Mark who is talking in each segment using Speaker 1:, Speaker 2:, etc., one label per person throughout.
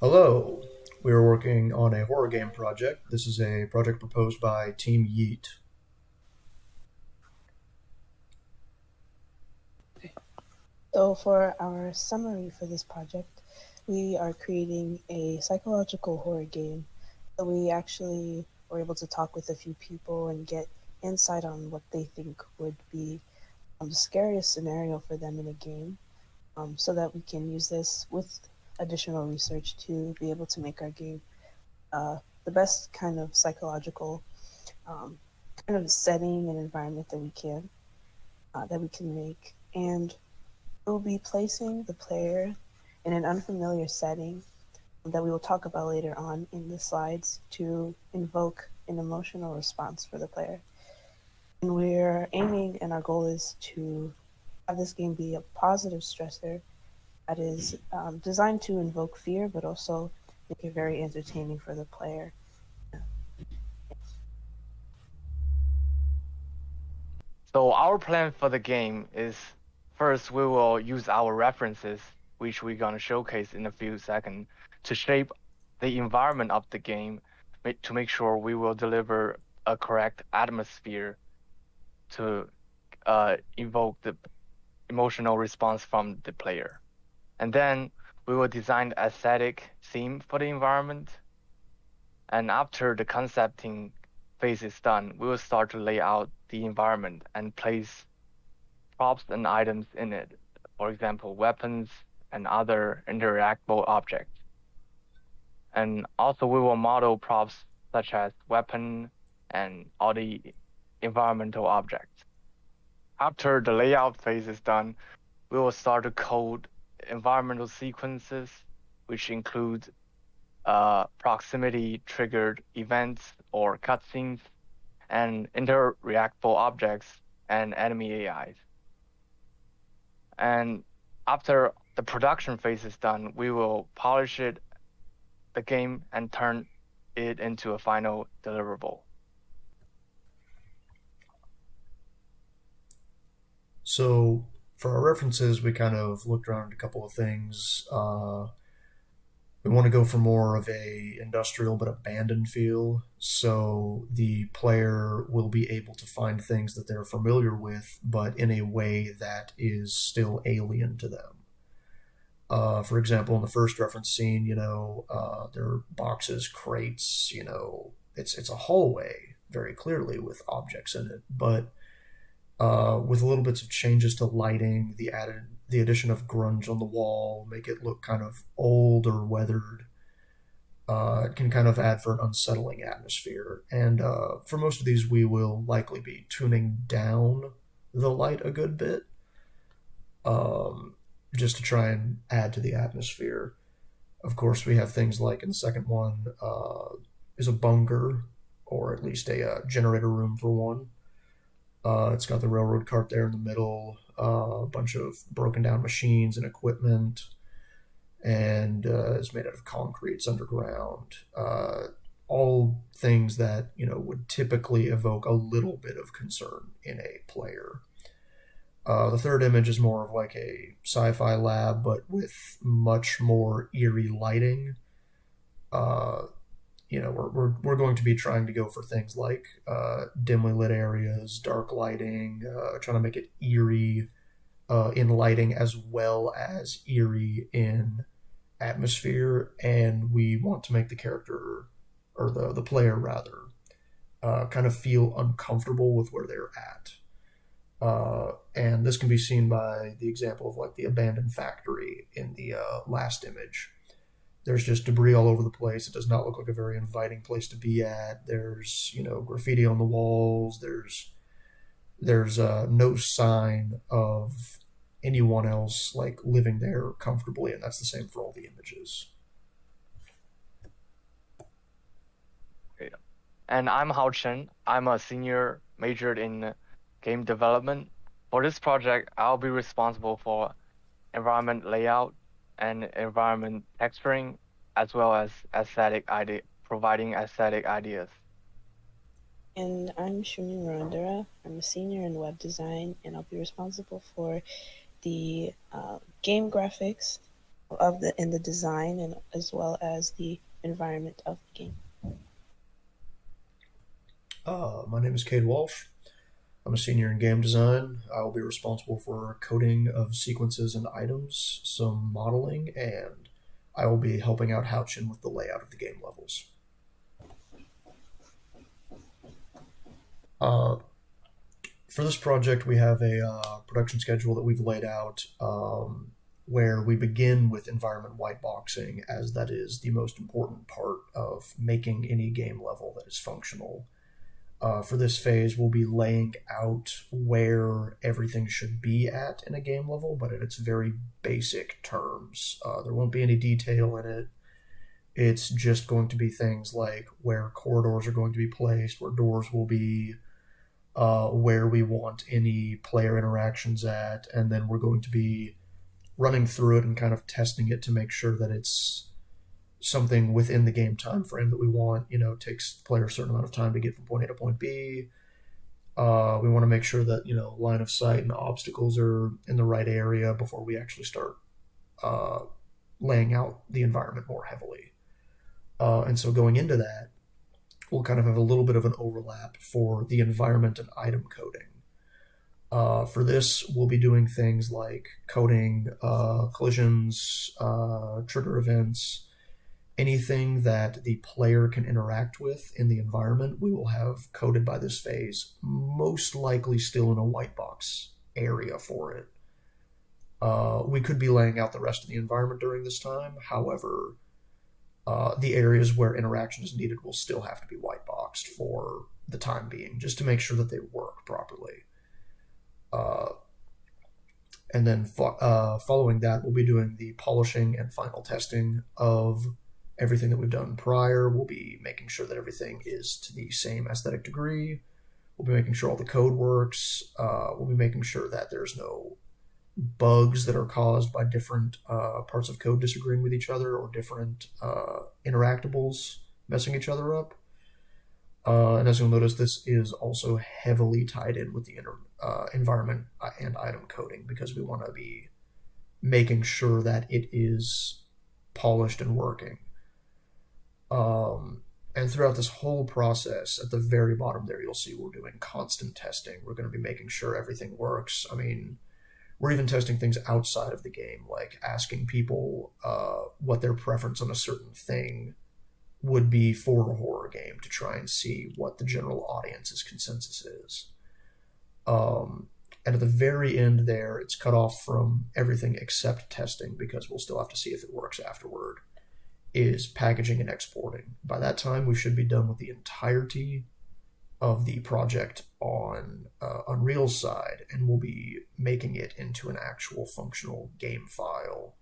Speaker 1: Hello. We are working on a horror game project. This is a project proposed by Team Yeet.
Speaker 2: So for our summary for this project, we are creating a psychological horror game. So we actually were able to talk with a few people and get insight on what they think would be the scariest scenario for them in a game, so that we can use this with additional research to be able to make our game the best kind of psychological um, kind of setting and environment that we can make. And we'll be placing the player in an unfamiliar setting that we will talk about later on in the slides to invoke an emotional response for the player. And we're aiming and our goal is to have this game be a positive stressor that is designed to invoke fear, but also make it very entertaining for the player.
Speaker 3: So our plan for the game is first we will use our references, which we're gonna showcase in a few seconds, to shape the environment of the game to make sure we will deliver a correct atmosphere to invoke the emotional response from the player. And then we will design the aesthetic theme for the environment. And after the concepting phase is done, we will start to lay out the environment and place props and items in it. For example, weapons and other interactable objects. And also we will model props such as weapon and all the environmental objects. After the layout phase is done, we will start to code environmental sequences, which include proximity triggered events or cutscenes, and interactable objects and enemy AIs. And after the production phase is done, we will polish the game, and turn it into a final deliverable.
Speaker 1: So, for our references, we kind of looked around at a couple of things. We want to go for more of a industrial but abandoned feel, so the player will be able to find things that they're familiar with, but in a way that is still alien to them. For example, in the first reference scene, there are boxes, crates, it's a hallway very clearly with objects in it, but with little bits of changes to lighting, the addition of grunge on the wall, make it look kind of old or weathered. It can kind of add for an unsettling atmosphere, and for most of these, we will likely be tuning down the light a good bit. Just to try and add to the atmosphere. Of course, we have things like in the second one is a bunker, or at least a generator room for one. It's got the railroad cart there in the middle, a bunch of broken down machines and equipment, and it's made out of concrete. It's underground. All things that would typically evoke a little bit of concern in a player. The third image is more of like a sci-fi lab, but with much more eerie lighting. Uh, we're going to be trying to go for things like dimly lit areas, dark lighting, trying to make it eerie in lighting as well as eerie in atmosphere, and we want to make the character or the player rather kind of feel uncomfortable with where they're at. And this can be seen by the example of like the abandoned factory in the last image. There's just debris all over the place. It does not look like a very inviting place to be at. There's graffiti on the walls. There's no sign of anyone else like living there comfortably, and that's the same for all the images.
Speaker 3: Okay. And I'm Haochen. I'm a senior majored in game development. For this project, I'll be responsible for environment layout and environment texturing, as well as providing aesthetic ideas.
Speaker 2: And I'm Shumi Marondera. I'm a senior in web design, and I'll be responsible for the game graphics, of the in the design and as well as the environment of the game.
Speaker 1: My name is Cade Walsh. I'm a senior in game design. I will be responsible for coding of sequences and items, some modeling, and I will be helping out Haochen with the layout of the game levels. For this project, we have a production schedule that we've laid out where we begin with environment whiteboxing, as that is the most important part of making any game level that is functional. For this phase, we'll be laying out where everything should be at in a game level, but in its very basic terms. There won't be any detail in it. It's just going to be things like where corridors are going to be placed, where doors will be, where we want any player interactions at, and then we're going to be running through it and kind of testing it to make sure that it's something within the game time frame that we want. Takes the player a certain amount of time to get from point A to point B. We want to make sure that line of sight and obstacles are in the right area before we actually start laying out the environment more heavily. And so going into that, we'll kind of have a little bit of an overlap for the environment and item coding. For this, we'll be doing things like coding collisions, trigger events, anything that the player can interact with in the environment. We will have coded by this phase, most likely still in a white box area for it. We could be laying out the rest of the environment during this time. However, the areas where interaction is needed will still have to be white boxed for the time being, just to make sure that they work properly. And then following that, we'll be doing the polishing and final testing of everything that we've done prior. We'll be making sure that everything is to the same aesthetic degree. We'll be making sure all the code works. We'll be making sure that there's no bugs that are caused by different parts of code disagreeing with each other, or different interactables messing each other up. And as you'll notice, this is also heavily tied in with the environment and item coding, because we want to be making sure that it is polished and working. And throughout this whole process, at the very bottom there, you'll see we're doing constant testing. We're going to be making sure everything works. I mean, we're even testing things outside of the game, like asking people what their preference on a certain thing would be for a horror game, to try and see what the general audience's consensus is. And at the very end there, it's cut off from everything except testing, because we'll still have to see if it works afterward, is packaging and exporting. By that time, we should be done with the entirety of the project on Unreal's side, and we'll be making it into an actual functional game file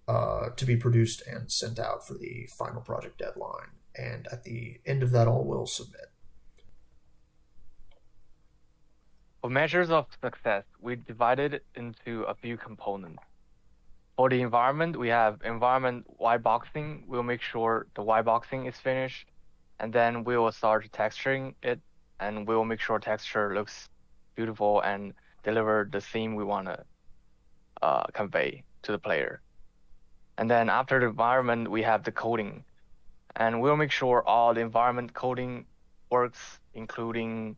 Speaker 1: to be produced and sent out for the final project deadline. And at the end of that all, we'll submit.
Speaker 3: For measures of success, we divided it into a few components. For the environment, we have environment whiteboxing. We'll make sure the whiteboxing is finished, and then we will start texturing it, and we'll make sure texture looks beautiful and deliver the theme we want to convey to the player. And then after the environment, we have the coding, and we'll make sure all the environment coding works, including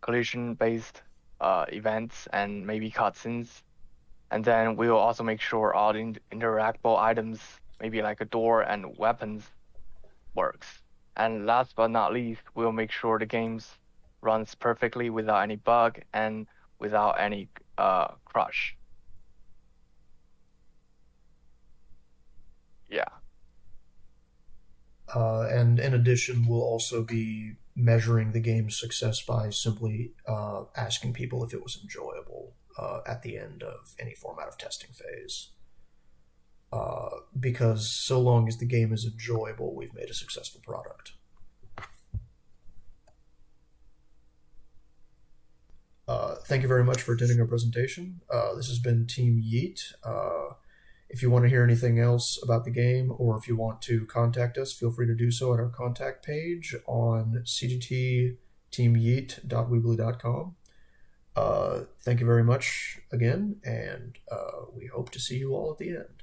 Speaker 3: collision-based events and maybe cutscenes. And then we will also make sure all the interactable items, maybe like a door and weapons, works. And last but not least, we'll make sure the games runs perfectly without any bug and without any crash. Yeah.
Speaker 1: And in addition, we'll also be measuring the game's success by simply asking people if it was enjoyable at the end of any format of testing phase. Because so long as the game is enjoyable, we've made a successful product. Thank you very much for attending our presentation. This has been Team Yeet. If you want to hear anything else about the game, or if you want to contact us, feel free to do so at our contact page on CGT teamyeet.weebly.com. Thank you very much again, and we hope to see you all at the end.